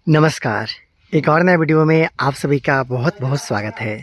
नमस्कार। एक और नए वीडियो में आप सभी का बहुत बहुत स्वागत है।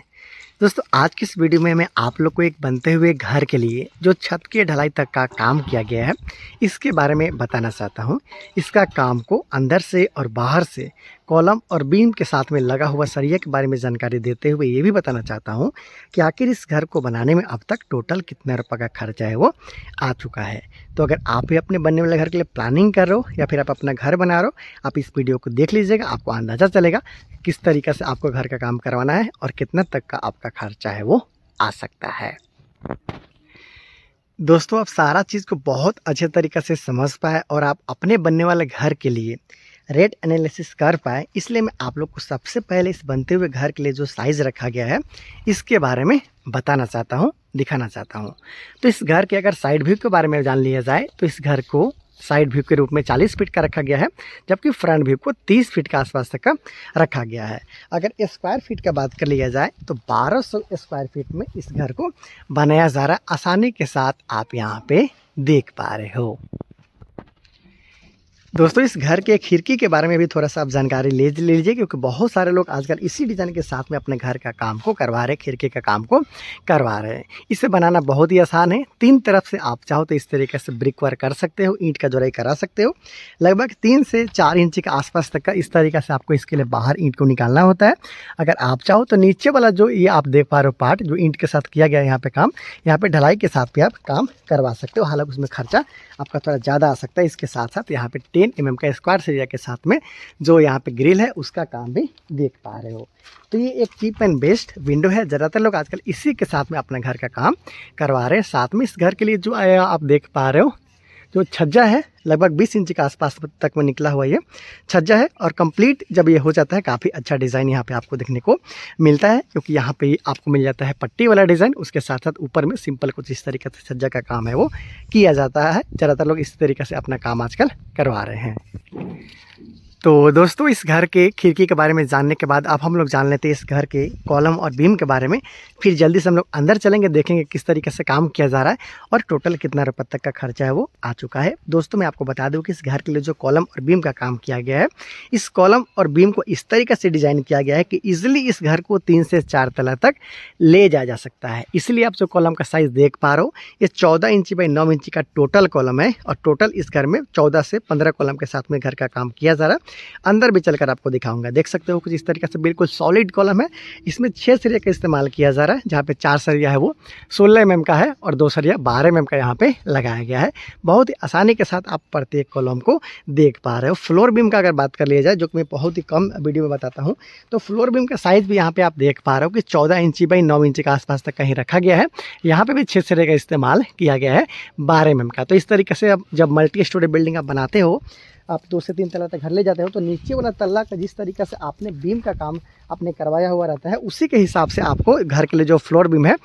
दोस्तों, आज की इस वीडियो में मैं आप लोग को एक बनते हुए घर के लिए जो छत की ढलाई तक का काम किया गया है, इसके बारे में बताना चाहता हूँ। इसका काम को अंदर से और बाहर से कॉलम और बीम के साथ में लगा हुआ सरिया के बारे में जानकारी देते हुए ये भी बताना चाहता हूँ कि आखिर इस घर को बनाने में अब तक टोटल कितना रुपये का खर्चा है वो आ चुका है। तो अगर आप भी अपने बनने वाले घर के लिए प्लानिंग कर रहे हो या फिर आप अपना घर बना रहे हो, आप इस वीडियो को देख लीजिएगा। आपको अंदाज़ा चलेगा किस तरीक़े से आपको घर का काम करवाना है और कितना तक का आपका खर्चा है वो आ सकता है। दोस्तों, आप सारा चीज़ को बहुत अच्छे तरीक़े से समझ पाए और आप अपने बनने वाले घर के लिए रेट एनालिसिस कर पाए, इसलिए मैं आप लोग को सबसे पहले इस बनते हुए घर के लिए जो साइज़ रखा गया है इसके बारे में बताना चाहता हूँ, दिखाना चाहता हूँ। तो इस घर के अगर साइड व्यू के बारे में जान लिया जाए तो इस घर को साइड व्यू के रूप में 40 फीट का रखा गया है, जबकि फ्रंट व्यू को 30 फीट के आसपास तक का रखा गया है। अगर स्क्वायर फीट का बात कर लिया जाए तो 1200 स्क्वायर फीट में इस घर को बनाया जा रहा है। आसानी के साथ आप यहाँ पे देख पा रहे हो। दोस्तों, इस घर के खिड़की के बारे में भी थोड़ा सा आप जानकारी ले लीजिए, क्योंकि बहुत सारे लोग आजकल इसी डिज़ाइन के साथ में अपने घर का काम को करवा रहे हैं, खिड़की का काम को करवा रहे हैं। इसे बनाना बहुत ही आसान है। 3 तरफ से आप चाहो तो इस तरीके से ब्रिक वर्क कर सकते हो, ईंट का जोड़ाई करा सकते हो। लगभग 3 से 4 इंच के आसपास तक का इस तरीके से आपको इसके लिए बाहर ईंट को निकालना होता है। अगर आप चाहो तो नीचे वाला जो ये आप देख पा रहे हो पार्ट, जो ईंट के साथ किया गया है यहाँ पे काम, यहाँ पे ढलाई के साथ भी आप काम करवा सकते हो। हालांकि उसमें खर्चा आपका थोड़ा ज़्यादा आ सकता है। इसके साथ साथ यहाँ पे 10 mm का स्क्वायर एरिया के साथ में जो यहाँ पे ग्रिल है उसका काम भी देख पा रहे हो। तो ये एक चीप एंड बेस्ट विंडो है। ज़्यादातर लोग आजकल इसी के साथ में अपना घर का काम करवा रहे हैं। साथ में इस घर के लिए जो आप देख पा रहे हो, जो छज्जा है लगभग 20 इंच के आसपास तक में निकला हुआ ये छज्जा है। और कंप्लीट जब ये हो जाता है, काफ़ी अच्छा डिज़ाइन यहाँ पे आपको देखने को मिलता है, क्योंकि यहाँ पे आपको मिल जाता है पट्टी वाला डिज़ाइन। उसके साथ साथ ऊपर में सिंपल कुछ इस तरीके से छज्जा का काम है वो किया जाता है। ज़्यादातर लोग इस तरीके से अपना काम आजकल करवा रहे हैं। तो दोस्तों, इस घर के खिड़की के बारे में जानने के बाद अब हम लोग जान लेते हैं इस घर के कॉलम और बीम के बारे में। फिर जल्दी से हम लोग अंदर चलेंगे, देखेंगे किस तरीके से काम किया जा रहा है और टोटल कितना रुपये तक का खर्चा है वो आ चुका है। दोस्तों, मैं आपको बता दूं कि इस घर के लिए जो कॉलम और बीम का काम किया गया है, इस कॉलम और बीम को इस तरीके से डिज़ाइन किया गया है कि ईजिली इस घर को 3 से 4 तला तक ले जाया जा सकता है। इसलिए आप जो कॉलम का साइज़ देख पा रहे हो, ये 14 इंची बाई 9 इंची का टोटल कॉलम है। और टोटल इस घर में 14 से 15 कॉलम के साथ में घर का काम किया जा रहा है। अंदर भी चलकर आपको दिखाऊंगा। देख सकते हो कुछ इस तरीके से बिल्कुल सॉलिड कॉलम है। इसमें 6 सरिया का इस्तेमाल किया जा रहा है, जहाँ पे 4 सरिया है वो 16 mm का है और 2 सरिया 12 mm का यहाँ पे लगाया गया है। बहुत ही आसानी के साथ आप प्रत्येक कॉलम को देख पा रहे हो। फ्लोर बीम का अगर बात कर लिया जाए, जो कि मैं बहुत ही कम वीडियो में बताता हूँ, तो फ्लोर बीम का साइज़ भी यहाँ पे आप देख पा रहे हो कि 14 इंची बाई 9 इंची के आसपास तक कहीं रखा गया है। यहाँ पे भी 6 सरिया का इस्तेमाल किया गया है 12 mm का। तो इस तरीके से अब जब मल्टी स्टोरी बिल्डिंग आप बनाते हो, आप 2 से 3 तला तक घर ले जाते हो, तो नीचे वाला तल्ला का जिस तरीके से आपने बीम का काम आपने करवाया हुआ रहता है, उसी के हिसाब से आपको घर के लिए जो फ्लोर बीम है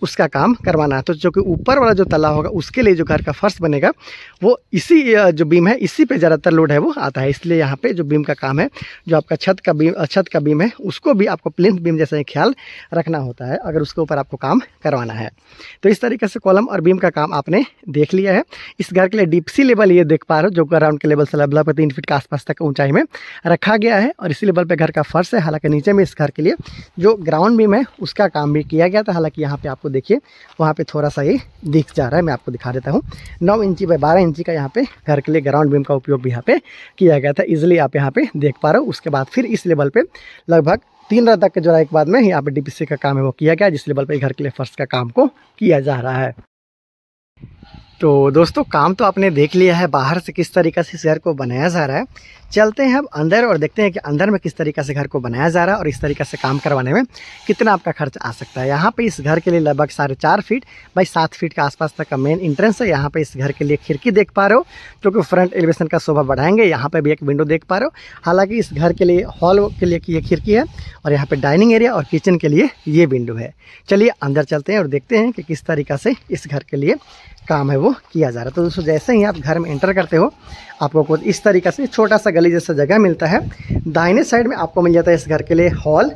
उसका काम करवाना है। तो जो कि ऊपर वाला जो तल्ला होगा उसके लिए जो घर का फर्श बनेगा वो इसी जो बीम है इसी पे ज़्यादातर लोड है वो आता है। इसलिए यहाँ पे जो बीम का काम है, जो आपका छत का बीम है, उसको भी आपको प्लिंथ बीम जैसा ही ख्याल रखना होता है अगर उसके ऊपर आपको काम करवाना है। तो इस तरीके से कॉलम और बीम का काम आपने देख लिया है। इस घर के लिए डीपसी लेवल ये देख पा रहे हो, जो ग्राउंड के लेवल से लगभग 3 फीट के आसपास तक ऊंचाई में रखा गया है। और इसी लेवल पे घर का फर्श है। हालांकि नीचे में इस घर के लिए जो ग्राउंड बीम है उसका काम भी किया गया था। हालांकि यहाँ पे आपको देखिए वहाँ पे थोड़ा सा ये दिख जा रहा है, मैं आपको दिखा देता हूँ। 9 इंची बाई 12 इंची का यहाँ पे घर के लिए ग्राउंड बीम का उपयोग भी यहाँ पे किया गया था। इजिली आप यहाँ पे देख पा रहे हो। उसके बाद फिर इस लेवल पे लगभग 3 रात तक के जोड़ाई के बाद में यहाँ पे डीपीसी का काम है वो किया गया, जिस लेवल पे घर के लिए फर्श का काम को किया जा रहा है। तो दोस्तों, काम तो आपने देख लिया है बाहर से किस तरीके से इस घर को बनाया जा रहा है। चलते हैं अब अंदर और देखते हैं कि अंदर में किस तरीके से घर को बनाया जा रहा है और इस तरीके से काम करवाने में कितना आपका खर्च आ सकता है। यहाँ पे इस घर के लिए लगभग 4.5 फीट बाई 7 फीट के आसपास तक का मेन इंट्रेंस है। यहाँ पे इस घर के लिए खिड़की देख पा रहे हो, जो कि फ्रंट एलिवेशन का शोभा बढ़ाएंगे। यहाँ पे भी एक विंडो देख पा रहे हो। हालांकि इस घर के लिए हॉल के लिए ये खिड़की है और यहाँ पे डाइनिंग एरिया और किचन के लिए ये विंडो है। चलिए अंदर चलते हैं और देखते हैं कि किस तरीक़ा से इस घर के लिए काम है वो किया जा रहा है। तो दोस्तों, जैसे ही आप घर में एंटर करते हो, आपको कुछ इस तरीक़े से छोटा सा गली जैसा जगह मिलता है। दाहिने साइड में आपको मिल जाता है इस घर के लिए हॉल,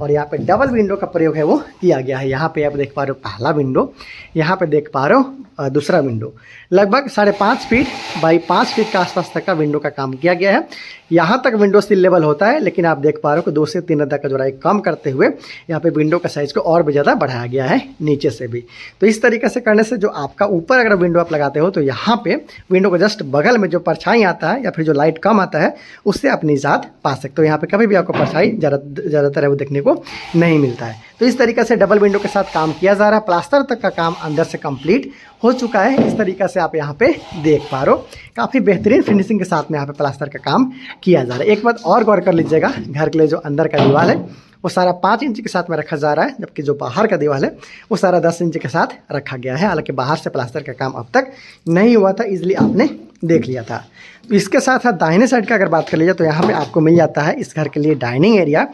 और यहाँ पे डबल विंडो का प्रयोग है वो किया गया है। यहाँ पे आप देख पा रहे हो पहला विंडो, यहाँ पे देख पा रहे हो दूसरा विंडो लगभग 5.5 फीट बाई 5 फीट के आसपास तक का विंडो का काम किया गया है। यहाँ तक विंडो सिल लेवल होता है, लेकिन आप देख पा रहे हो कि 2 से 3 तक का जोड़ाई कम करते हुए यहाँ पे विंडो का साइज़ को और भी ज़्यादा बढ़ाया गया है नीचे से भी। तो इस तरीके से करने से जो आपका ऊपर अगर विंडो आप लगाते हो तो यहाँ पे विंडो को जस्ट बगल में जो परछाई आता है या फिर जो लाइट कम आता है उससे आप निजात पा सकते हो। यहाँ पे कभी भी आपको परछाई ज़्यादातर है वो देखने को नहीं मिलता है। तो इस तरीके से डबल विंडो के साथ काम किया जा रहा है। प्लास्टर तक का काम अंदर से कंप्लीट हो चुका है। इस तरीके से आप यहाँ पे देख पा रहे हो, काफ़ी बेहतरीन फिनिशिंग के साथ में यहाँ पे प्लास्टर का काम किया जा रहा है। एक बात और गौर कर लीजिएगा, घर के लिए जो अंदर का दीवार है वो सारा 5 इंच के साथ में रखा जा रहा है, जबकि जो बाहर का दीवार है वो सारा 10 इंच के साथ रखा गया है। हालांकि बाहर से प्लास्टर का काम अब तक नहीं हुआ था, इजली आपने देख लिया था। तो इसके साथ साथ दाहिने साइड का अगर बात कर लीजिए तो यहाँ पे आपको मिल जाता है इस घर के लिए डाइनिंग एरिया,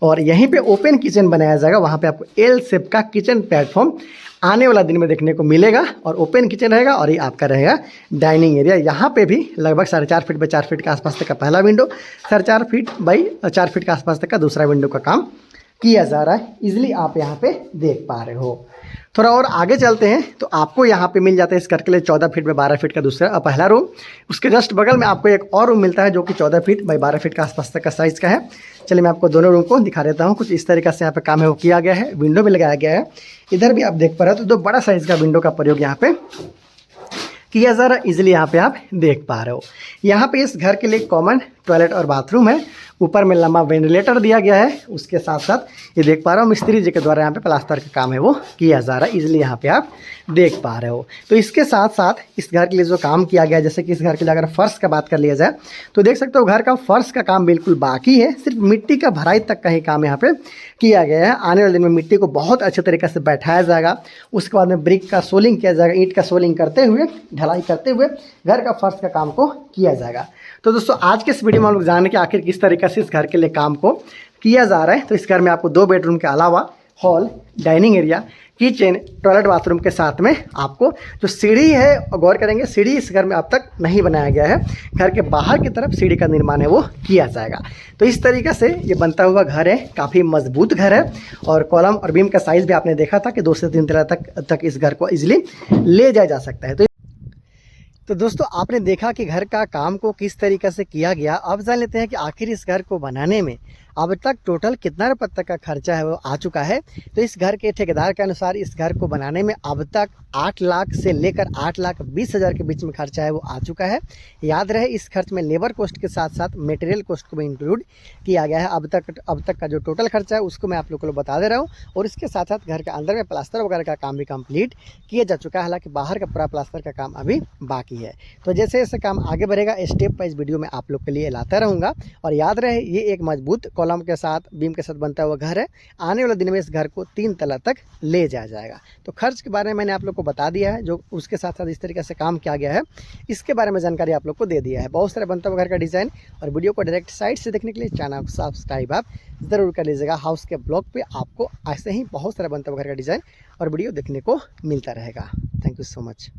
और यहीं पे ओपन किचन बनाया जाएगा। वहाँ पे आपको एल शेप का किचन प्लेटफॉर्म आने वाला दिन में देखने को मिलेगा, और ओपन किचन रहेगा और ये आपका रहेगा डाइनिंग एरिया। यहाँ पे भी लगभग 4.5 फीट बाई 4 फीट के आसपास तक का पहला विंडो, 4.5 फीट बाई 4 फीट के आसपास तक का दूसरा विंडो का काम किया जा रहा है। इजिली आप यहाँ पे देख पा रहे हो। थोड़ा और आगे चलते हैं तो आपको यहाँ पे मिल जाता है इस घर के लिए 14 फीट बाई 12 फीट का दूसरा पहला रूम। उसके जस्ट बगल में आपको एक और रूम मिलता है जो कि 14 फीट बाई 12 फीट के आसपास तक का साइज़ का है। चलिए मैं आपको दोनों रूम को दिखा देता हूँ। कुछ इस तरीके से यहाँ पे काम है वो किया गया है, विंडो भी लगाया गया है। इधर भी आप देख पा रहे हो तो 2 बड़ा साइज़ का विंडो का प्रयोग यहाँ पे किया जा रहा है। इजिली यहाँ पे आप देख पा रहे हो। यहाँ पे इस घर के लिए कॉमन टॉयलेट और बाथरूम है। ऊपर में लंबा वेंटिलेटर दिया गया है। उसके साथ साथ ये देख पा रहे हो मिस्त्री जी के द्वारा यहाँ पे प्लास्टर का काम है वो किया जा रहा है। इजिली यहाँ पे आप देख पा रहे हो। तो इसके साथ साथ इस घर के लिए जो काम किया गया है, जैसे कि इस घर के लिए अगर फर्श का बात कर लिया जाए तो देख सकते हो घर का फर्श का काम बिल्कुल बाकी है। सिर्फ मिट्टी का भराई तक का ही काम यहाँ पे किया गया है। आने वाले दिन में मिट्टी को बहुत अच्छे तरीके से बैठाया जाएगा। उसके बाद में ब्रिक का सोलिंग किया जाएगा, ईंट का सोलिंग करते हुए, ढलाई करते हुए घर का फर्श का काम को किया जाएगा। तो दोस्तों आज के इस वीडियो में हम लोग जाने कि आखिर किस तरीके से इस घर के लिए काम को किया जा रहा है। तो इस घर में आपको 2 बेडरूम के अलावा hall, dining area, kitchen, toilet, bathroom के साथ में आपको जो सीढ़ी है, गौर करेंगे सीढ़ी इस घर में अब तक नहीं बनाया गया है। घर के बाहर की तरफ सीढ़ी का निर्माण है वो किया जाएगा। तो इस तरीके से ये बनता हुआ घर है, काफ़ी मजबूत घर है। और कॉलम और बीम का साइज़ भी आपने देखा था कि 2 से 3 तला तक इस घर को ईजिली ले जाया जा सकता है। तो दोस्तों आपने देखा कि घर का काम को किस तरीके से किया गया। अब जान लेते हैं कि आखिर इस घर को बनाने में अब तक टोटल कितना रुपये तक का खर्चा है वो आ चुका है। तो इस घर के ठेकेदार के अनुसार इस घर को बनाने में अब तक 8 लाख से लेकर 8,20,000 के बीच में खर्चा है वो आ चुका है। याद रहे इस खर्च में लेबर कॉस्ट के साथ साथ मटेरियल कॉस्ट को भी इंक्लूड किया गया है। अब तक का जो टोटल खर्चा है उसको मैं आप लोगों को बता दे रहा हूँ। और इसके साथ साथ घर के अंदर में प्लास्टर वगैरह का काम भी कंप्लीट किया जा चुका है। हालांकि बाहर का पूरा प्लास्टर का काम अभी बाकी है। तो जैसे जैसे काम आगे बढ़ेगा स्टेप वाइज वीडियो में आप लोग के लिए लाता रहूँगा। और याद रहे ये एक मजबूत कॉलम के साथ, बीम के साथ बनता हुआ घर है। आने वाले दिन में इस घर को 3 तला तक ले जाया जाएगा। तो खर्च के बारे में मैंने आप लोग को बता दिया है, जो उसके साथ साथ इस तरीके से काम किया गया है इसके बारे में जानकारी आप लोग को दे दिया है। बहुत सारे बनता हुआ घर का डिज़ाइन और वीडियो को डायरेक्ट साइट से देखने के लिए चैनल को सब्सक्राइब आप ज़रूर कर लीजिएगा। हाउस के ब्लॉग पे आपको ऐसे ही बहुत सारे बनता हुआ घर का डिज़ाइन और वीडियो देखने को मिलता रहेगा। Thank you so much.